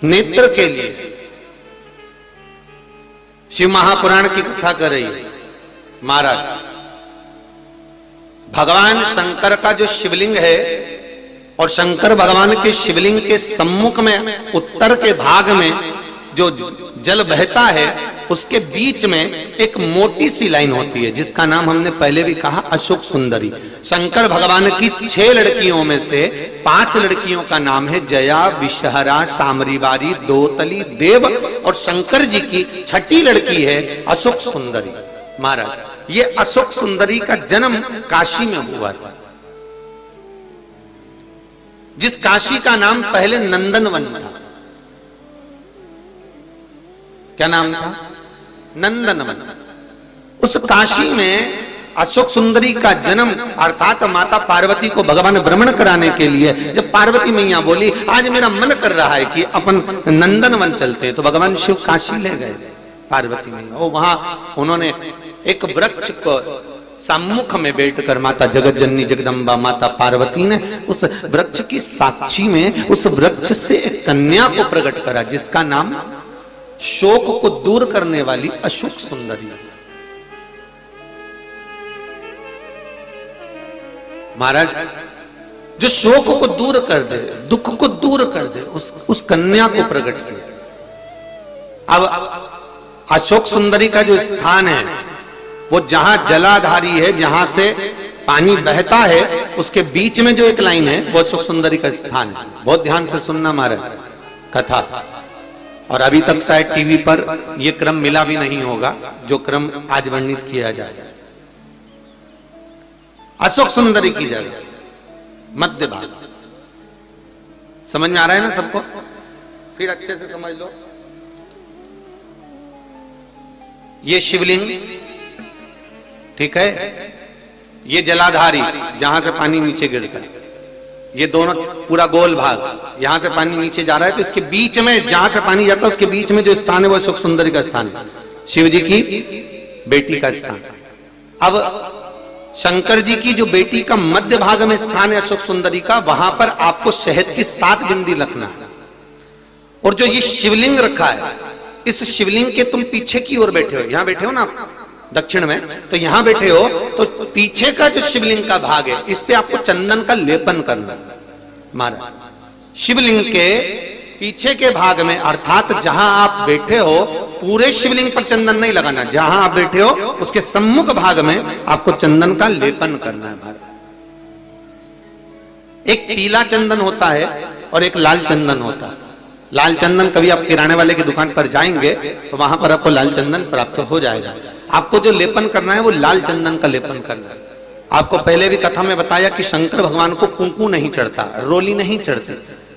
नेत्र के लिए शिव महापुराण की कथा कर रही है महाराज। भगवान शंकर का जो शिवलिंग है और शंकर भगवान के शिवलिंग के सम्मुख में उत्तर के भाग में जो जल बहता है उसके बीच में एक मोटी सी लाइन होती है जिसका नाम हमने पहले भी कहा अशोक सुंदरी। शंकर भगवान की 6 लड़कियों में से 5 लड़कियों का नाम है जया, विषहरा, सामरीवारी, दोतली, देव और शंकर जी की 6ठी लड़की है अशोक सुंदरी। महाराज ये अशोक सुंदरी का जन्म काशी में हुआ था, जिस काशी का नाम पहले नंदनवन था। क्या नाम था? नंदनवन। उस काशी में अशोक सुंदरी का जन्म अर्थात माता पार्वती को भगवान भ्रमण कराने के लिए जब पार्वती मैया बोली आज मेरा मन कर रहा है कि अपन नंदनवन चलते, तो भगवान शिव काशी ले गए पार्वती मैया। और वहां उन्होंने एक वृक्ष को सम्मुख में बैठकर माता जगत जननी जगदम्बा माता पार्वती ने उस वृक्ष की साक्षी में उस वृक्ष से एक कन्या को प्रकट करा जिसका नाम शोक को दूर करने वाली अशोक सुंदरी। महाराज जो शोक को दूर कर दे, दुख को दूर कर दे, उस कन्या को प्रकट किया। अब अशोक सुंदरी का जो स्थान है वो जहां जलाधारी है, जहां से पानी बहता है, उसके बीच में जो एक लाइन है वो अशोक सुंदरी का स्थान है। बहुत ध्यान से सुनना महाराज कथा। और अभी तक शायद टीवी पर यह क्रम मिला भी नहीं होगा जो क्रम आज वर्णित किया जाएगा। अशोक सुंदरी की जगह मध्य भाग। समझ में आ रहा है ना सबको? फिर अच्छे से समझ लो। ये शिवलिंग, ठीक है, ये जलाधारी जहां से पानी नीचे गिरता है, ये दोनों पूरा गोल भाग, यहां से पानी नीचे जा रहा है, तो इसके बीच में जहां से पानी जाता है उसके बीच में जो स्थान है वो अशोक सुंदरी का स्थान है, शिव जी की बेटी का स्थान। अब शंकर जी की जो बेटी का मध्य भाग में स्थान है अशोक सुंदरी का, वहां पर आपको शहद की 7 बिंदी रखना है। और जो ये शिवलिंग रखा है, इस शिवलिंग के तुम पीछे की ओर बैठे हो, यहां बैठे हो ना आप दक्षिण में, तो यहां बैठे हो, तो पीछे का जो शिवलिंग का भाग है इस पे आपको चंदन का लेपन करना। महाराज शिवलिंग के पीछे के भाग में अर्थात जहां आप बैठे हो पूरे शिवलिंग पर चंदन नहीं लगाना, जहां आप बैठे हो उसके सम्मुख भाग में आपको चंदन का लेपन करना है। महाराज एक पीला चंदन होता है और एक लाल चंदन होता है। लाल चंदन कभी आप किराने वाले की दुकान पर जाएंगे तो वहां पर आपको लाल चंदन प्राप्त हो जाएगा। आपको जो लेपन करना है वो लाल चंदन का लेपन करना है। आपको पहले भी कथा में बताया कि शंकर भगवान को कुंकू नहीं चढ़ता, रोली नहीं चढ़ती,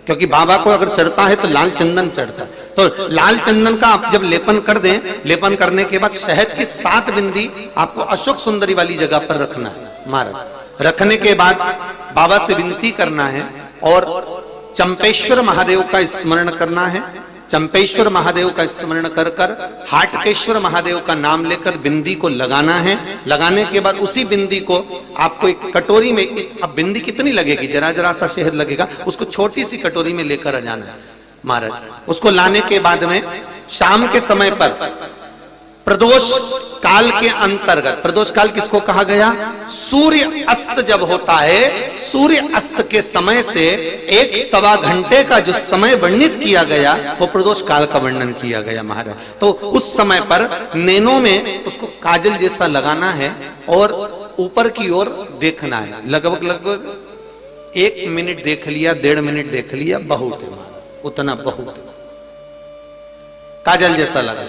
क्योंकि बाबा को अगर चढ़ता है तो लाल चंदन चढ़ता है। तो लाल चंदन का आप जब लेपन कर दें, लेपन करने के बाद शहद की 7 बिंदी आपको अशोक सुंदरी वाली जगह पर रखना है। महाराज रखने के बाद बाबा से विनती करना है और चंपेश्वर महादेव का स्मरण करना है। चंपेश्वर महादेव का स्मरण कर कर हाटकेश्वर महादेव का नाम लेकर बिंदी को लगाना है। लगाने के बाद उसी बिंदी को आपको एक कटोरी में, अब बिंदी कितनी लगेगी, जरा जरा सा शहद लगेगा, उसको छोटी सी कटोरी में लेकर आ जाना है। महाराज उसको लाने के बाद में शाम के समय पर प्रदोष काल के अंतर्गत, प्रदोष काल किसको कहा गया? सूर्य अस्त जब होता है, सूर्य अस्त के समय से 1-1.25 घंटे का जो समय वर्णित किया गया वो प्रदोष काल का वर्णन किया गया। महाराज तो उस समय पर नैनों में उसको काजल जैसा लगाना है और ऊपर की ओर देखना है। लगभग 1 मिनट देख लिया, 1.5 मिनट देख लिया, बहुत है महाराज, उतना बहुत है। काजल जैसा लगा।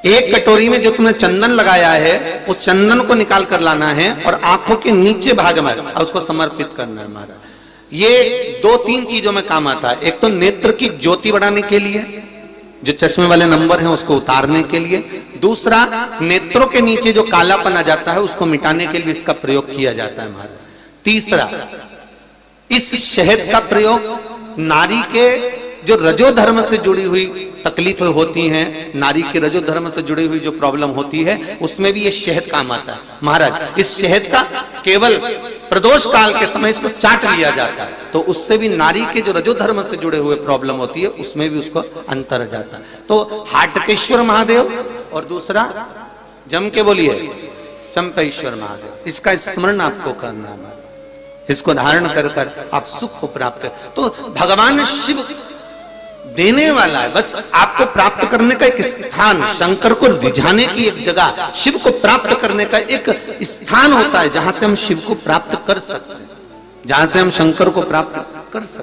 एक कटोरी में जो तुमने चंदन लगाया है उस चंदन को निकाल कर लाना है और आंखों के नीचे भाग में उसको समर्पित करना है। महाराज ये 2-3 चीजों में काम आता है। एक तो नेत्र की ज्योति बढ़ाने के लिए, जो चश्मे वाले नंबर हैं उसको उतारने के लिए। दूसरा, नेत्रों के नीचे जो कालापन आ जाता है उसको मिटाने के लिए इसका प्रयोग किया जाता है। महाराज तीसरा, इस शहद का प्रयोग नारी के जो रजो धर्म से जुड़ी हुई तकलीफें होती हैं, नारी के रजो धर्म से जुड़ी हुई जो प्रॉब्लम होती है उसमें भी ये शहद काम आता है। महाराज इस शहद का केवल प्रदोष काल के समय इसको चाट लिया जाता है, तो उससे भी नारी के जो रजोधर्म से जुड़े हुए प्रॉब्लम होती है उसमें भी उसको अंतर आ जाता है। तो हाटकेश्वर महादेव और दूसरा जम के बोलिए चंपेश्वर महादेव, इसका स्मरण आपको करना है, इसको धारण कर कर आप सुख को प्राप्त कर। तो भगवान शिव देने वाला है, बस आपको प्राप्त करने का एक स्थान, शंकर को रिझाने की एक जगह, शिव को प्राप्त करने का एक स्थान होता है जहां से हम शिव को प्राप्त कर सकते हैं, जहां से हम शंकर को प्राप्त कर सकते हैं।